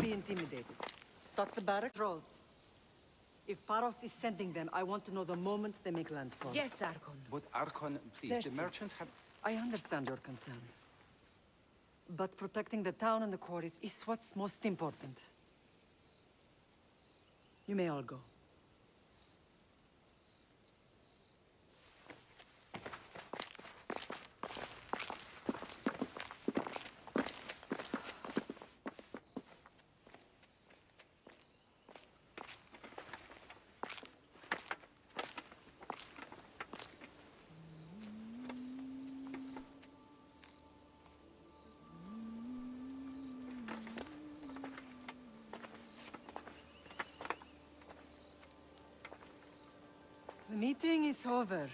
be intimidated. Stock the barrack trolls. If Paros is sending them, I want to know the moment they make landfall. Yes, Archon. But Archon, please, the merchants have... I understand your concerns. But protecting the town and the quarries is what's most important. You may all go. The meeting is over.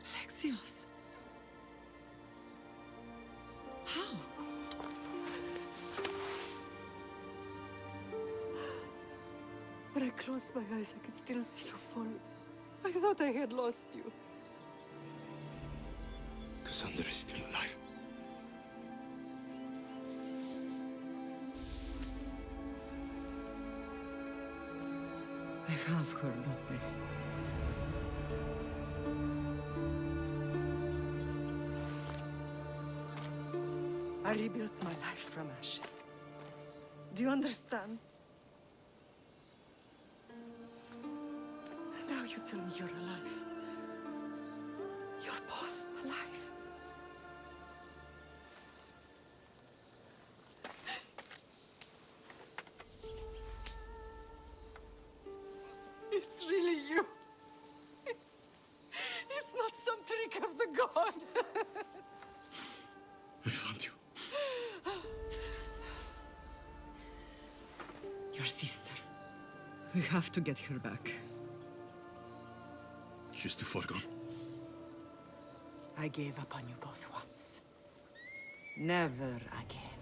Alexios. How? When I closed my eyes, I could still see you fall. I thought I had lost you. Cassandra is still alive. I have her, don't they? I rebuilt my life from ashes. Do you understand? Now you tell me you're alive. You're both alive. It's really you. It's not some trick of the gods. I found you. Your sister. We have to get her back. She's too far gone. I gave up on you both once. Never again.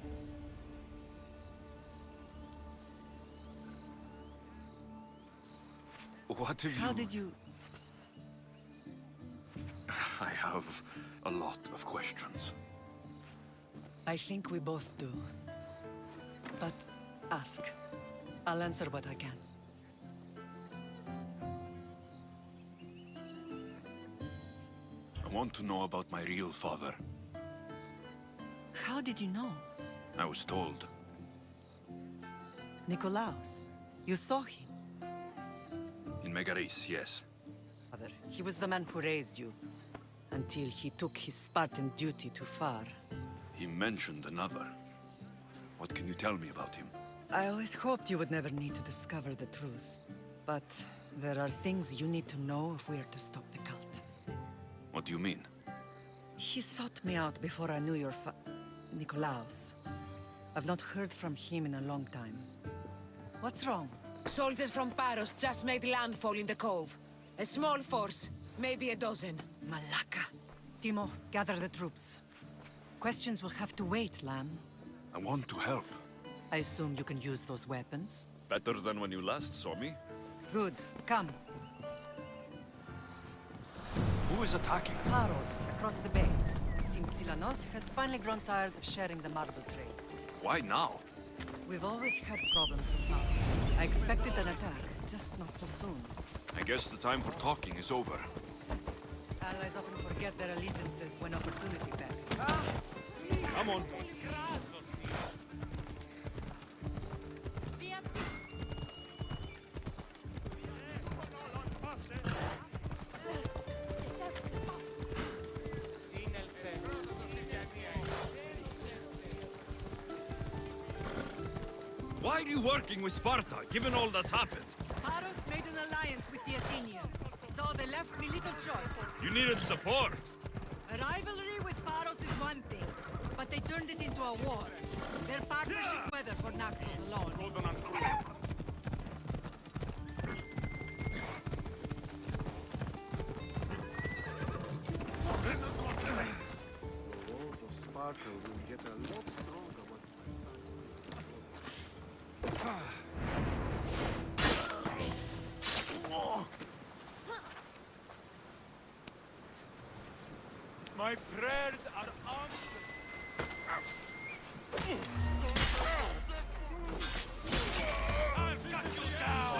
What have you... How did you... I have a lot of questions. I think we both do. But ask. I'll answer what I can. I want to know about my real father. How did you know? I was told. Nikolaos. You saw him. In Megaris, yes. Father, he was the man who raised you. Until he took his Spartan duty too far. He mentioned another. What can you tell me about him? I always hoped you would never need to discover the truth. But there are things you need to know if we are to stop the cult. What do you mean? He sought me out before I knew your Nikolaos. I've not heard from him in a long time. What's wrong? Soldiers from Paros just made landfall in the cove. A small force, maybe a dozen. Malaka. Timo, gather the troops. Questions will have to wait, Lamb. I want to help. I assume you can use those weapons? Better than when you last saw me. Good. Come. Who is attacking? Paros, across the bay. It seems Silanos has finally grown tired of sharing the marble trade. Why now? We've always had problems with Paros. I expected an attack, just not so soon. I guess the time for talking is over. Allies often forget their allegiances when opportunity beckons. Come on. Why are you working with Sparta, given all that's happened? Paros made an alliance with the Athenians, so they left me little choice. You needed support. A rivalry with Paros is one thing, but they turned it into a war. Their partnership weather for Naxos alone. The walls of Sparta will get a lot stronger once my son... My prayers are answered. I've got you down!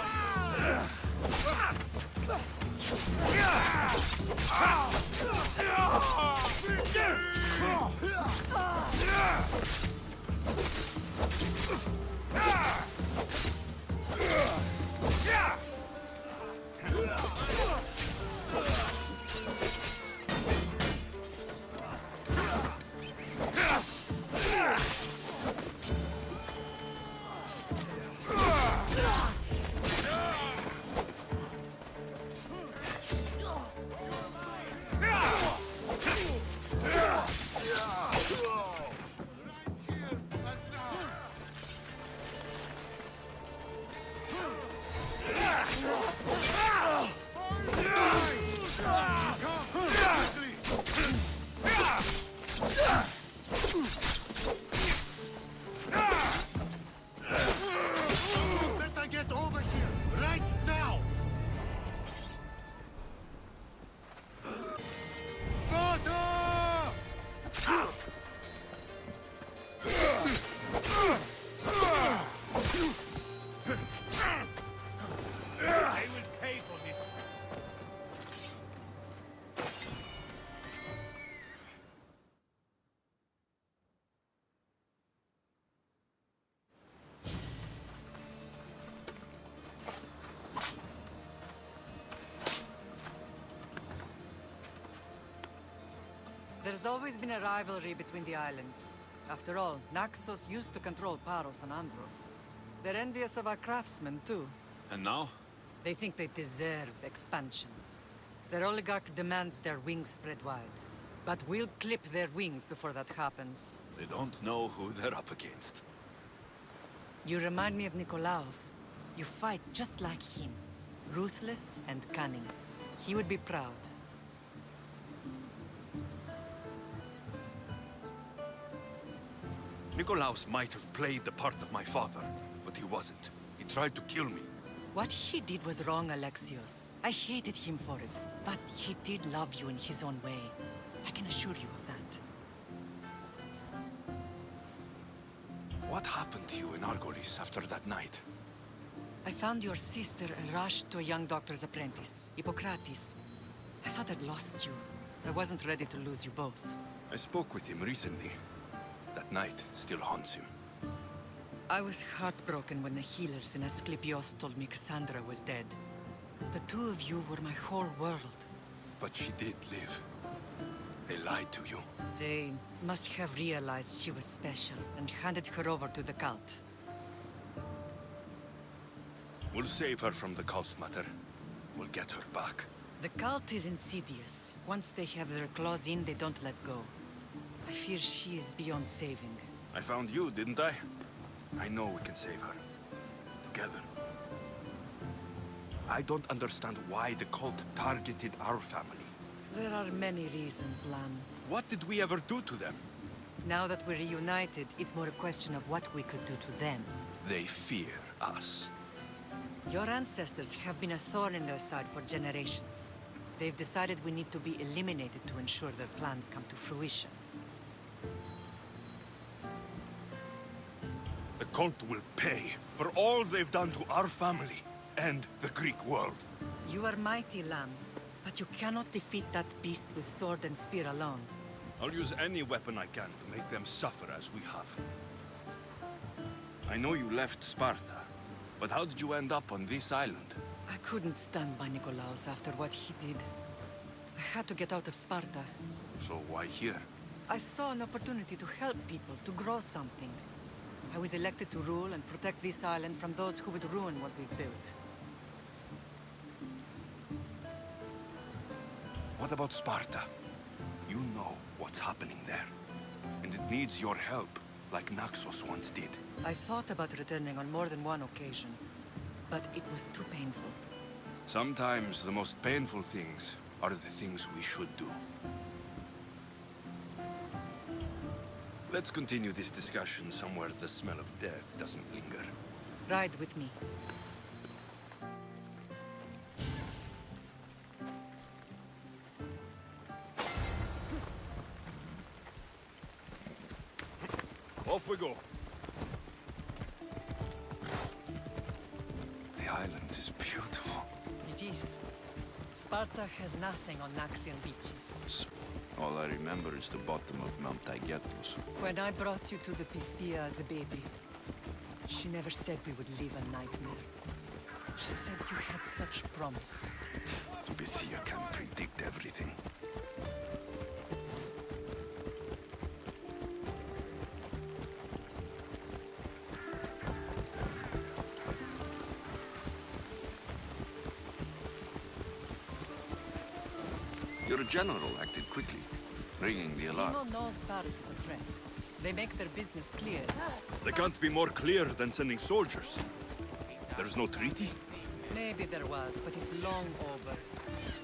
Better get over here, right now! Sparta! They will pay for this. There's always been a rivalry between the islands. After all, Naxos used to control Paros and Andros. They're envious of our craftsmen, too. And now? They think they deserve expansion. Their oligarch demands their wings spread wide. But we'll clip their wings before that happens. They don't know who they're up against. You remind me of Nikolaos. You fight just like him. Ruthless and cunning. He would be proud. Nikolaos might have played the part of my father, but he wasn't. He tried to kill me. What he did was wrong, Alexios. I hated him for it. But he did love you in his own way. I can assure you of that. What happened to you in Argolis after that night? I found your sister and rushed to a young doctor's apprentice, Hippocrates. I thought I'd lost you. I wasn't ready to lose you both. I spoke with him recently. That night still haunts him. I was heartbroken when the healers in Asclepios told me Cassandra was dead. The two of you were my whole world. But she did live. They lied to you. They must have realized she was special and handed her over to the cult. We'll save her from the cult matter. We'll get her back. The cult is insidious. Once they have their claws in, they don't let go. I fear she is beyond saving. I found you, didn't I? I know we can save her. Together. I don't understand why the cult targeted our family. There are many reasons, Lam. What did we ever do to them? Now that we're reunited, it's more a question of what we could do to them. They fear us. Your ancestors have been a thorn in their side for generations. They've decided we need to be eliminated to ensure their plans come to fruition. The cult will pay for all they've done to our family and the Greek world. You are mighty, Lam, but you cannot defeat that beast with sword and spear alone. I'll use any weapon I can to make them suffer as we have. I know you left Sparta, but how did you end up on this island? I couldn't stand by Nikolaos after what he did. I had to get out of Sparta. So why here? I saw an opportunity to help people, to grow something. I was elected to rule and protect this island from those who would ruin what we've built. What about Sparta? You know what's happening there. And it needs your help, like Naxos once did. I thought about returning on more than one occasion, but it was too painful. Sometimes the most painful things are the things we should do. Let's continue this discussion somewhere the smell of death doesn't linger. Ride with me. Off we go. The island is beautiful. It is. Sparta has nothing on Naxian beaches. All I remember is the bottom of Mount Taygetus. When I brought you to the Pythia as a baby, she never said we would live a nightmare. She said you had such promise. Pythia can predict everything. Your general acted quickly, ringing the alarm. Timo knows Paris is a threat. They make their business clear. They can't be more clear than sending soldiers. There's no treaty? Maybe there was, but it's long over.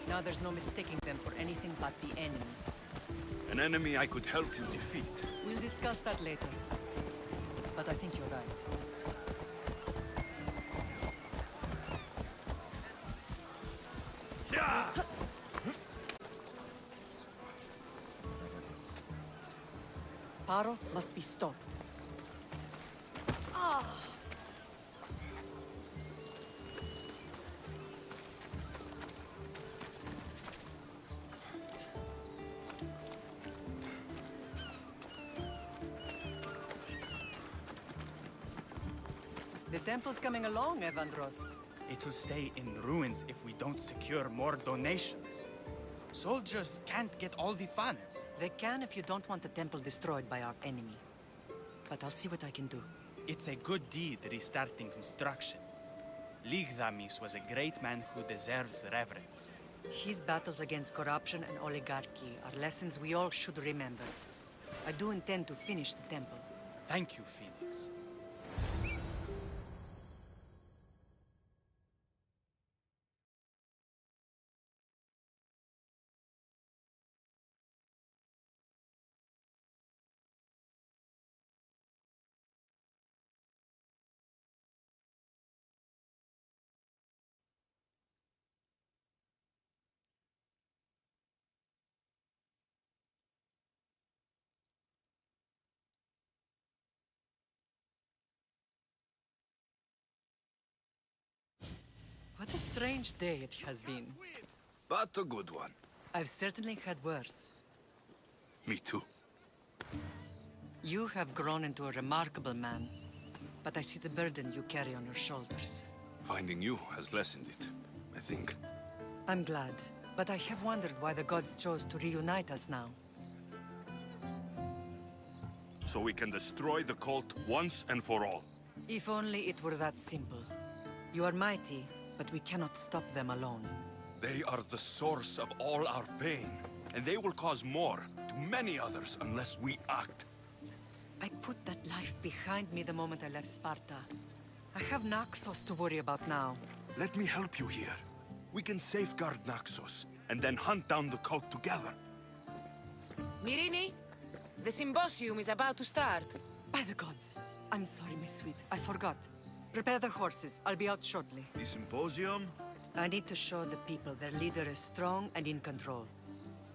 Now there's no mistaking them for anything but the enemy. An enemy I could help you defeat. We'll discuss that later. But I think you're right. Paros must be stopped. The temple's coming along, Evandros. It will stay in ruins if we don't secure more donations. Soldiers can't get all the funds. They can if you don't want the temple destroyed by our enemy. But I'll see what I can do. It's a good deed restarting construction. Ligdamis was a great man who deserves reverence. His battles against corruption and oligarchy are lessons we all should remember. I do intend to finish the temple. Thank you, Phoenix. What a strange day it has been. But a good one. I've certainly had worse. Me too. You have grown into a remarkable man, but I see the burden you carry on your shoulders. Finding you has lessened it, I think. I'm glad, but I have wondered why the gods chose to reunite us now. So we can destroy the cult once and for all. If only it were that simple. You are mighty, but we cannot stop them alone. They are the source of all our pain, and they will cause more to many others unless we act. I put that life behind me the moment I left Sparta. I have Naxos to worry about now. Let me help you here. We can safeguard Naxos, and then hunt down the cult together. Myrrine, the symposium is about to start. By the gods. I'm sorry, my sweet. I forgot. Prepare the horses. I'll be out shortly. The symposium? I need to show the people their leader is strong and in control.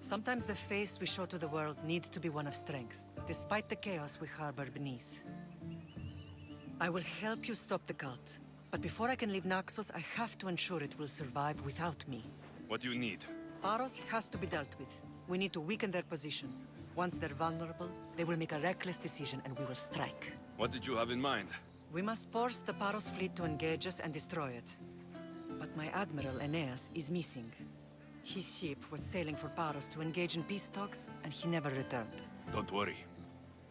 Sometimes the face we show to the world needs to be one of strength, despite the chaos we harbor beneath. I will help you stop the cult, but before I can leave Naxos, I have to ensure it will survive without me. What do you need? Paros has to be dealt with. We need to weaken their position. Once they're vulnerable, they will make a reckless decision and we will strike. What did you have in mind? We must force the Paros fleet to engage us and destroy it. But my admiral, Aeneas, is missing. His ship was sailing for Paros to engage in peace talks, and he never returned. Don't worry.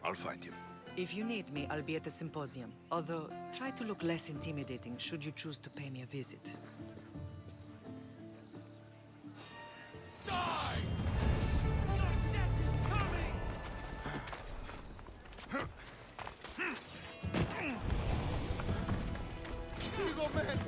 I'll find him. If you need me, I'll be at the symposium. Although, try to look less intimidating should you choose to pay me a visit. Eagle man!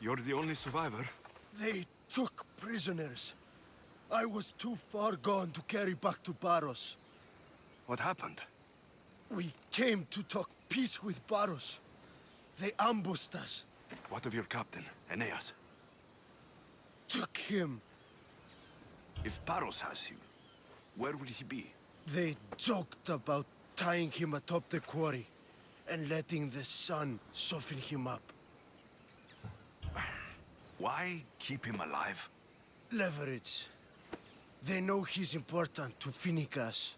You're the only survivor? They took prisoners. I was too far gone to carry back to Baros. What happened? We came to talk peace with Baros. They ambushed us. What of your captain, Aeneas? Took him. If Paros has him, where will he be? They joked about tying him atop the quarry and letting the sun soften him up. Why keep him alive? Leverage. They know he's important to Finicas.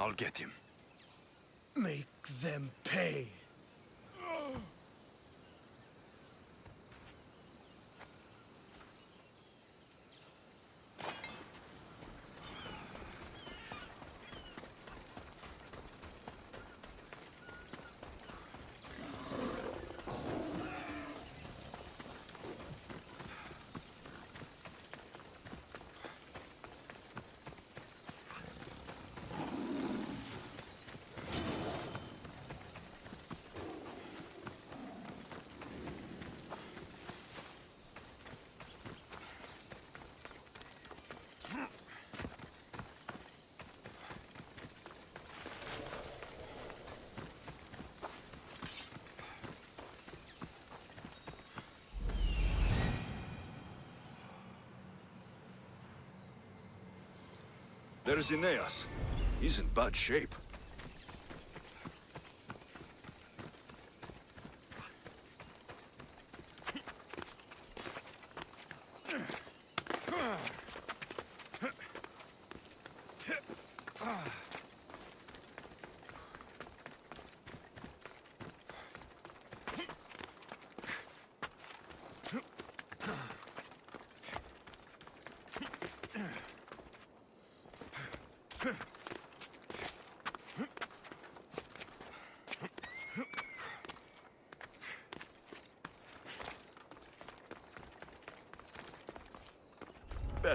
I'll get him. Make them pay. There's Aeneas. He's in bad shape.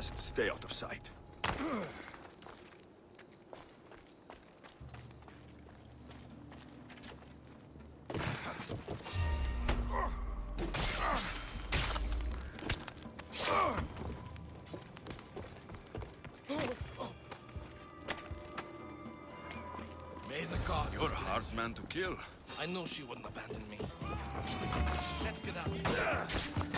Best stay out of sight. May the gods. You're a hard man to kill. I knew she wouldn't abandon me. Let's get out.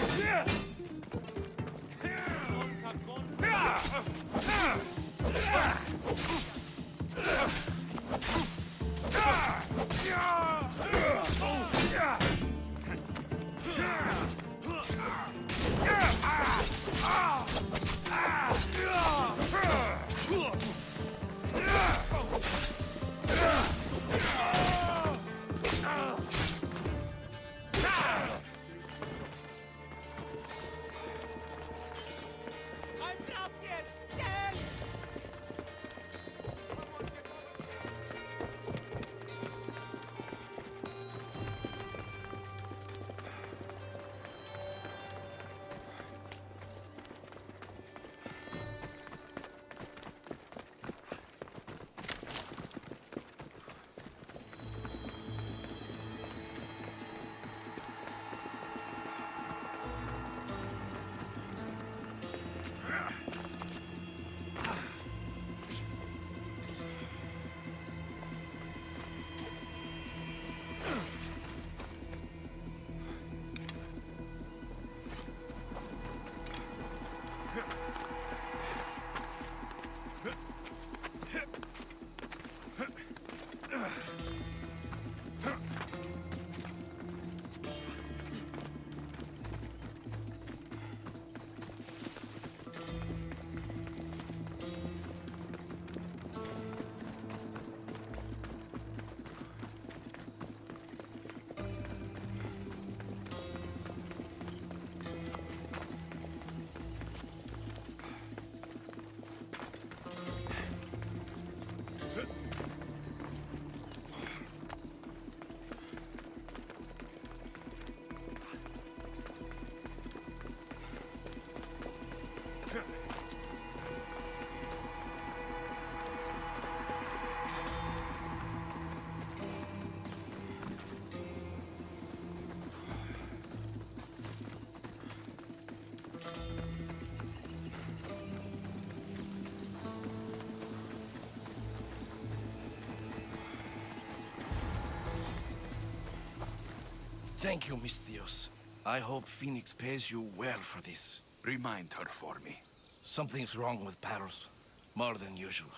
Thank you, Mistios. I hope Phoenix pays you well for this. Remind her for me. Something's wrong with Paros. More than usual.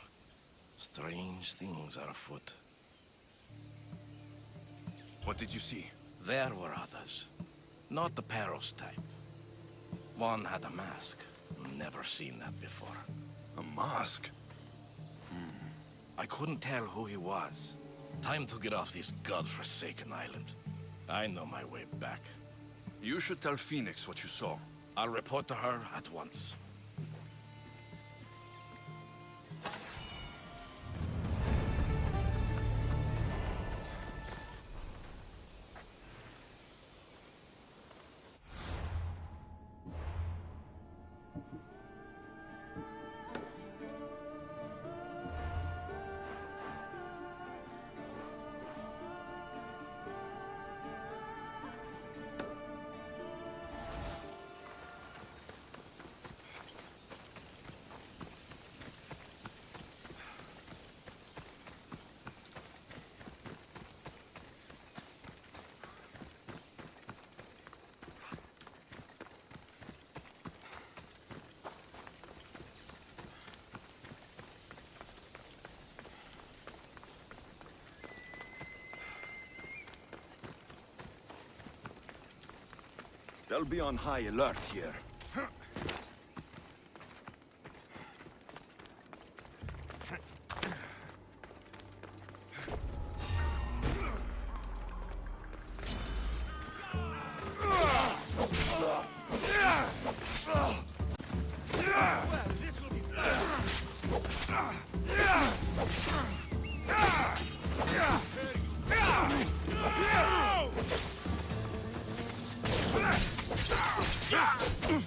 Strange things are afoot. What did you see? There were others. Not the Paros type. One had a mask. Never seen that before. A mask? I couldn't tell who he was. Time to get off this godforsaken island. I know my way back. You should tell Phoenix what you saw. I'll report to her at once. They'll be on high alert here. Yeah!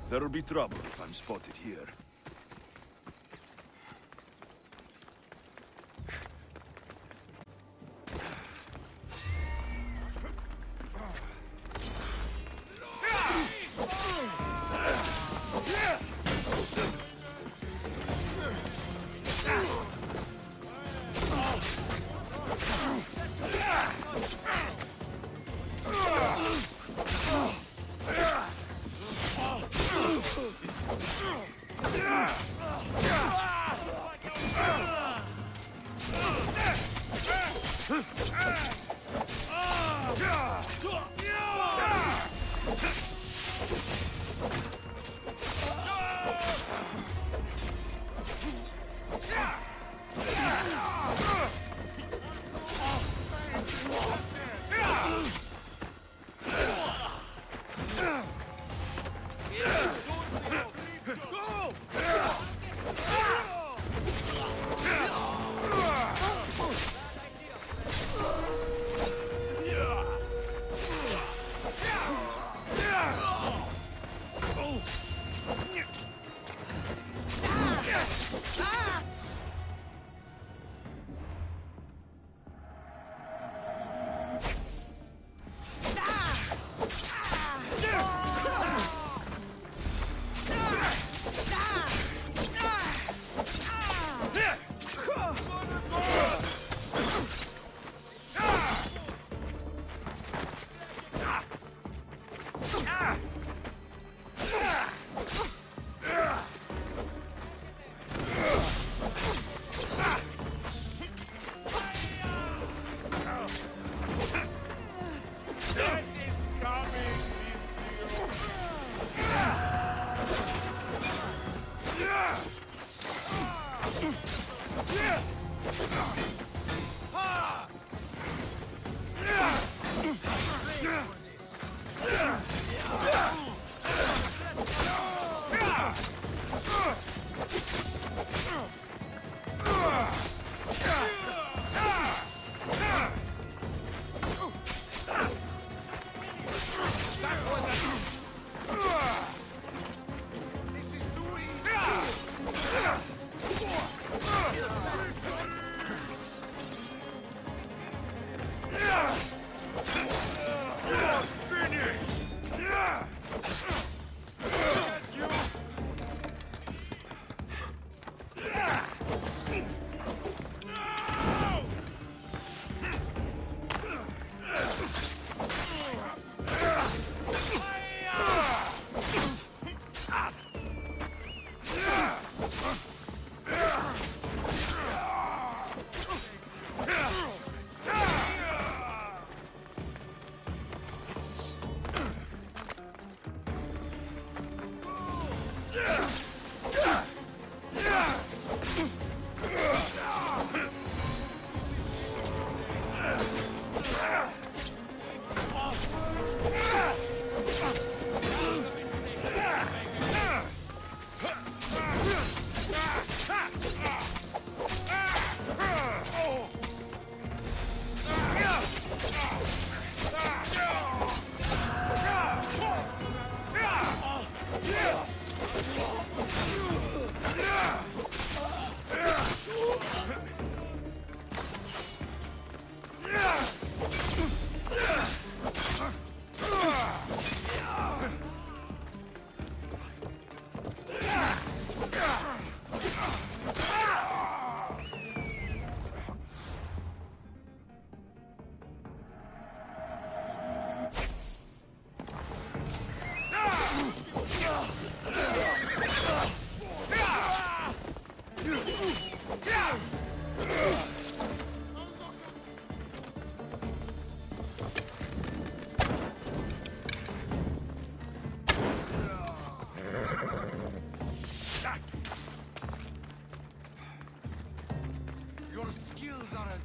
There'll be trouble if I'm spotted here.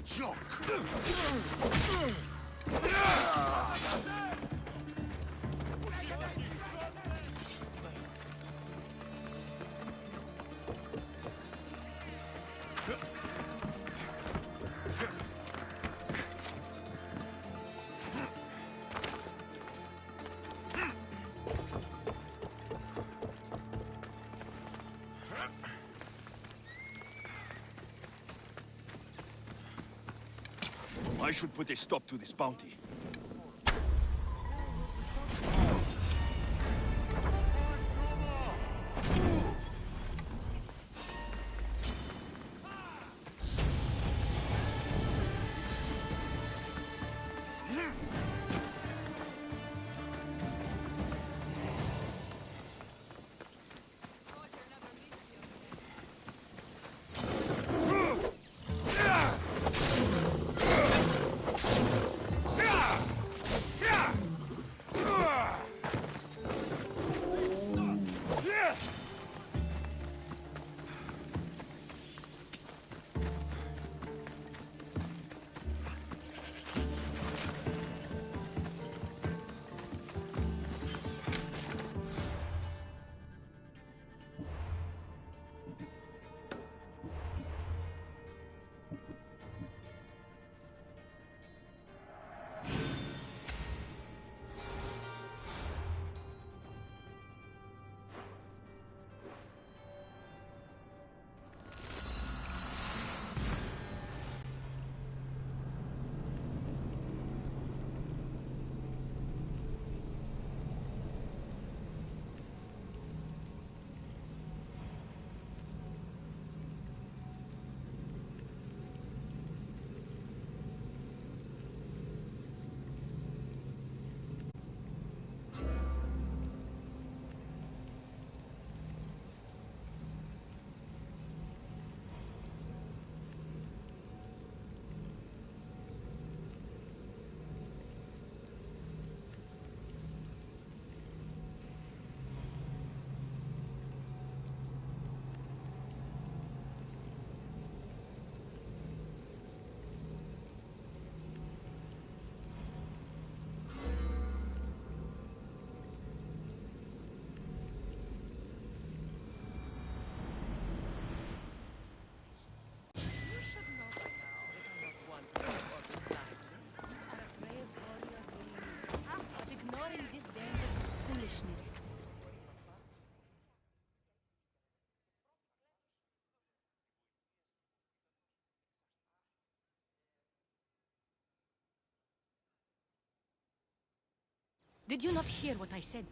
joke. I should put a stop to this bounty. Did you not hear what I said?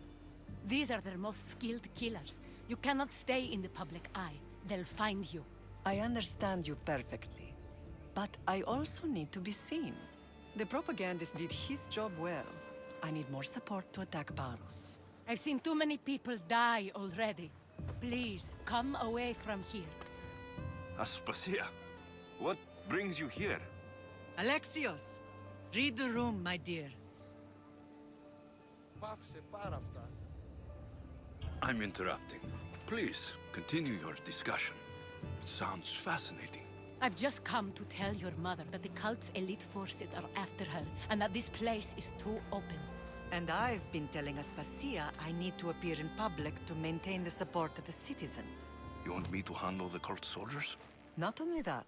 These are their most skilled killers. You cannot stay in the public eye. They'll find you. I understand you perfectly. But I also need to be seen. The propagandist did his job well. I need more support to attack Paros. I've seen too many people die already. Please, come away from here. Aspasia, what brings you here? Alexios! Read the room, my dear. I'm interrupting. Please, continue your discussion. It sounds fascinating. I've just come to tell your mother that the cult's elite forces are after her, and that this place is too open. And I've been telling Aspasia I need to appear in public to maintain the support of the citizens. You want me to handle the cult soldiers? Not only that,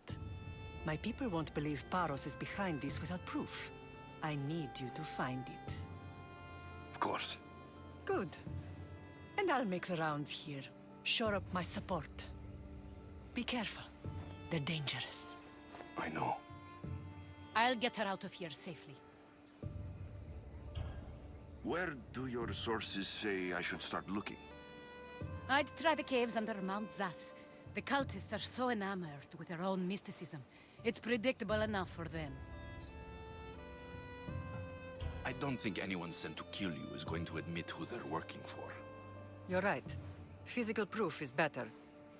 my people won't believe Paros is behind this without proof. I need you to find it. Of course. Good. And I'll make the rounds here. Shore up my support. Be careful. They're dangerous. I know. I'll get her out of here safely. Where do your sources say I should start looking? I'd try the caves under Mount Zas. The cultists are so enamored with their own mysticism. It's predictable enough for them. I don't think anyone sent to kill you is going to admit who they're working for. You're right. Physical proof is better.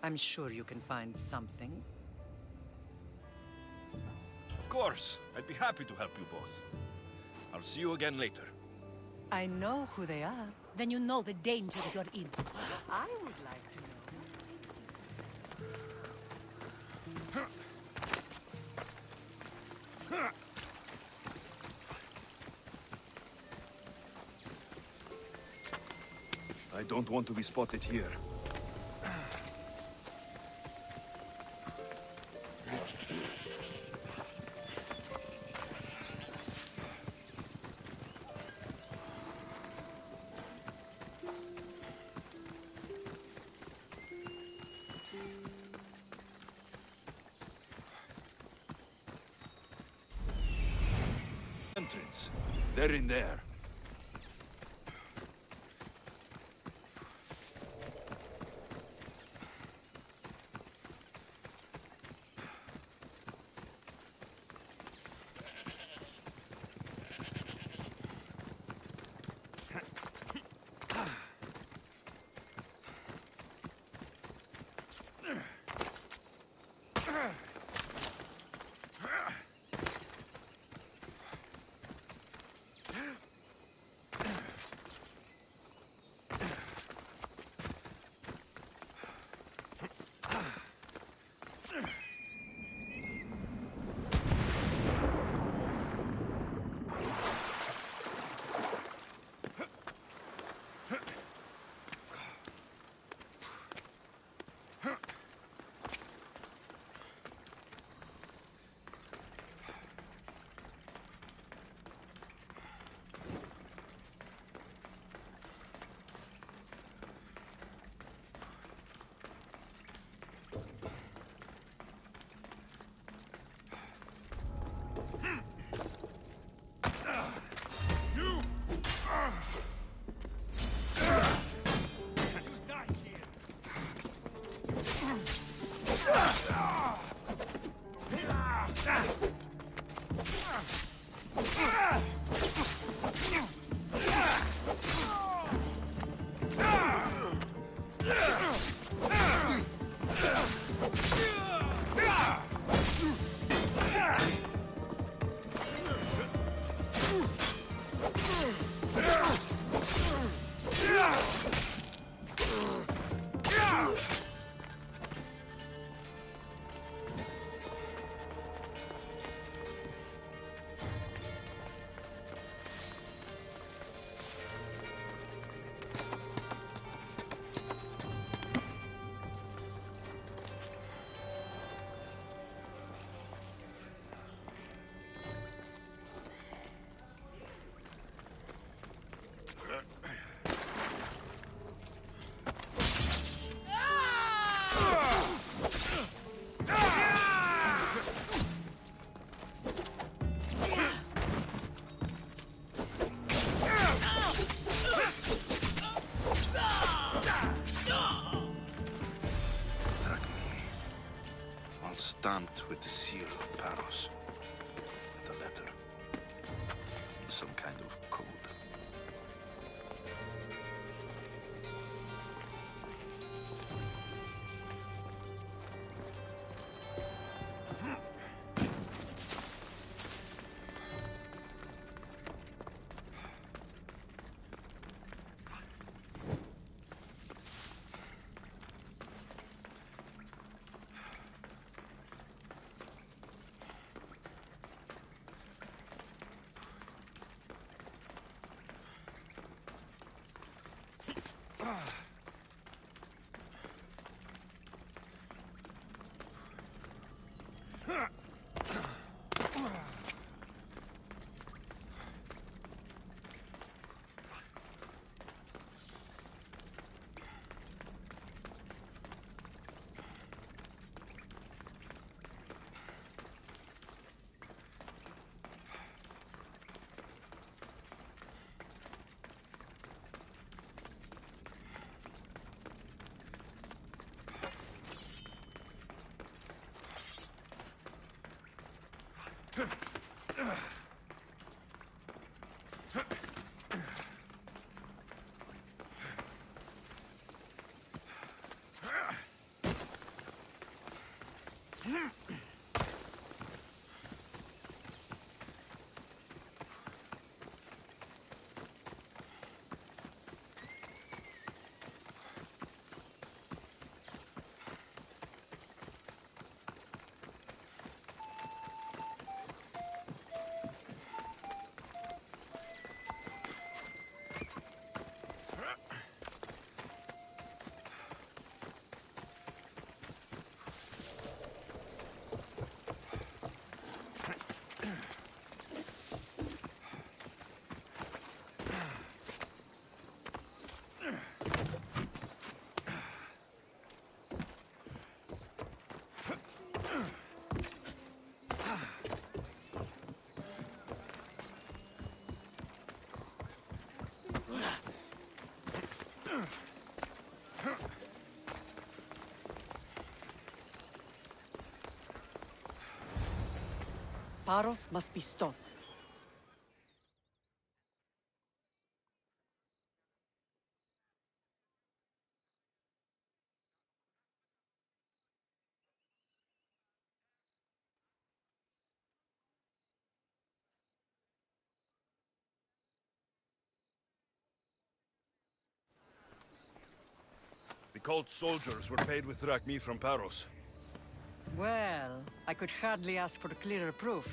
I'm sure you can find something. Of course. I'd be happy to help you both. I'll see you again later. I know who they are. Then you know the danger you're in. I would like to know. don't want to be spotted here. Entrance. They're in there. Stamped with the seal of Paros. The letter. Some kind of code. Paros must be stopped. The cult soldiers were paid with drachmi from Paros. Well, I could hardly ask for clearer proof.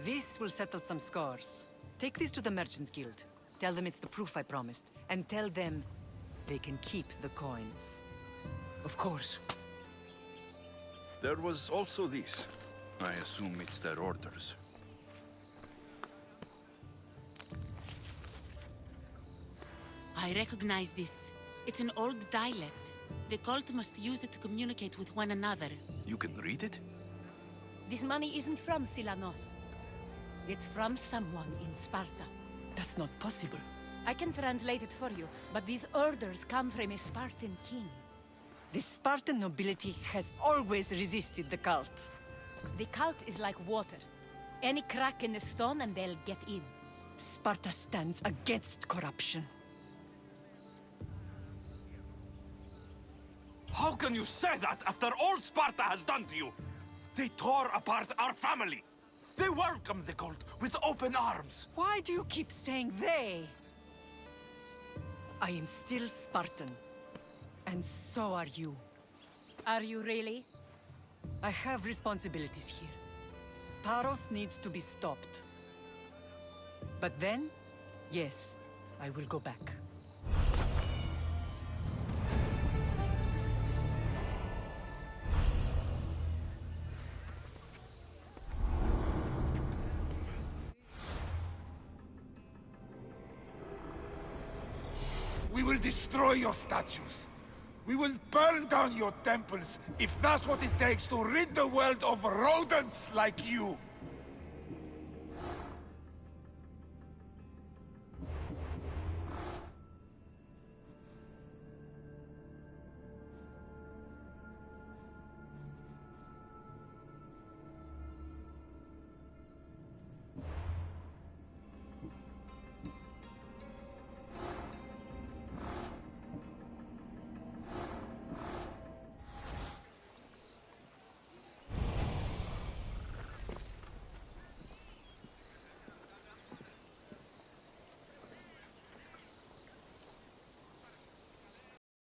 This will settle some scores. Take this to the Merchants Guild. Tell them it's the proof I promised. And tell them they can keep the coins. Of course. There was also this. I assume it's their orders. I recognize this. It's an old dialect. The cult must use it to communicate with one another. You can read it? This money isn't from Silanos. It's from someone in Sparta. That's not possible. I can translate it for you, but these orders come from a Spartan king. The Spartan nobility has always resisted the cult. The cult is like water. Any crack in the stone and they'll get in. Sparta stands against corruption. How can you say that after all Sparta has done to you? They tore apart our family. They welcomed the cult with open arms. Why do you keep saying they? I am still Spartan. And so are you. Are you really? I have responsibilities here. Paros needs to be stopped. But then, yes, I will go back. We will destroy your statues. We will burn down your temples if that's what it takes to rid the world of rodents like you.